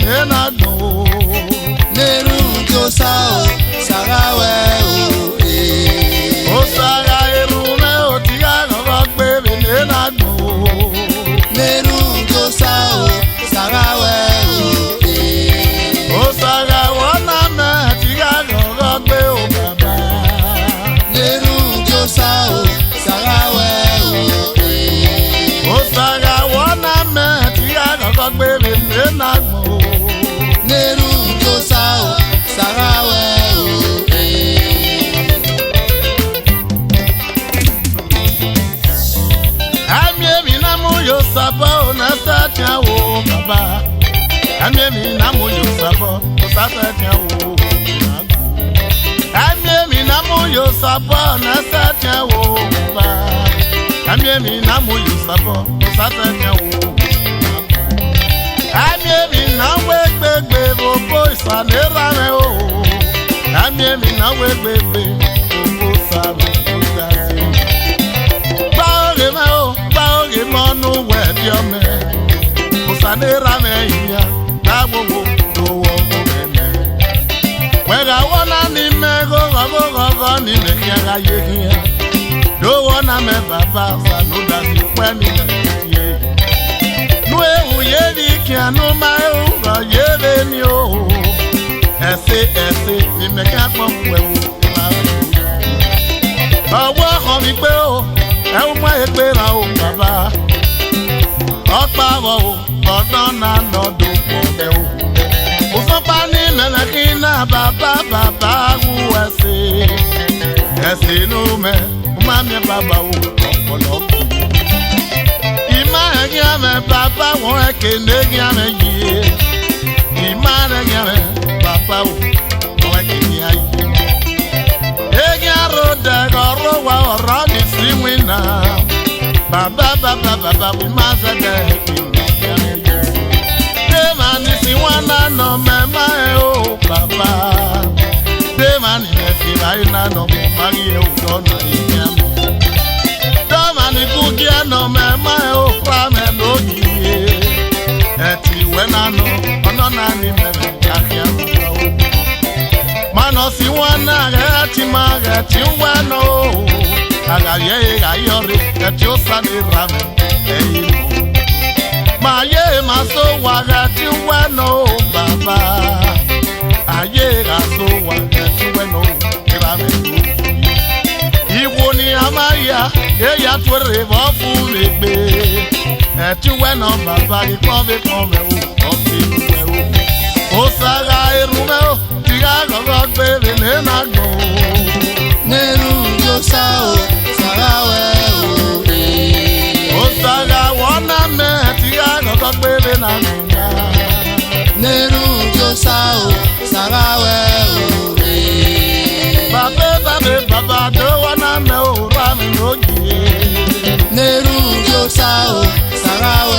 nena no. Neru Josao Sarawe O Sara erume o tiga rogbe nena no. Neru Josao Sarawe O Sara wana me tiga rogbe o baba. Neru Josao Sarawe O Sara wana me tiga rogbe nena no. Neru Josao Sarawe Amiemi na moyo sabo na satia wo baba. Amiemi na moyo sabo na satia wo. Amiemi na moyo sabo na satia wo baba. Amiemi na moyo sabo na satia wo. Amiemi na wegbegbe bobo isanera me o. Amiemi na wegbegbe bobo sabe ugasi. Baoge me o, baoge monu wedi ome. Isanera me iya, dawo dowo me. Wega wona ni me go ni me kiaga yegia. Dowo na me baba sanuda si kwe ni me. Nue uyevi kianu mayo ga yeve mi o. Ese ni me ka pon we o. Bawo ho mi pe o, e o mo e pe ra o baba. Opa wo odon na no do po be o. O so pa ni melakina baba wu ese no me, o ma mi baba o opolo. Me papa won kende gya me yi imane gya me papa won kende ayi e gya ro da go wa ro ni simina baba we ma za de gya me de man si wana no me ma o papa de man ni si vai na no me ma ye o do na gya me Mani kugia no me ma o fra me no ye eti wena no ono na ni me ahia no mano si wana eti ma eti weno aga ye ga yori eti osani rame eyi ma ye ma so wa eti weno baba aye ga so wa eti weno rame Iwo ni amaya, eya twere bo fu legbe. Eti we no baba ipon be o, ofi we o. O saga erume o, tiga gogo gbe ne na gbo. Neru Josao Sarawe O saga wona me tiga gogo gbe na gbo. Neru Josao Sarawe Baba do wana me o rami no gi. Neru Josao Sarawe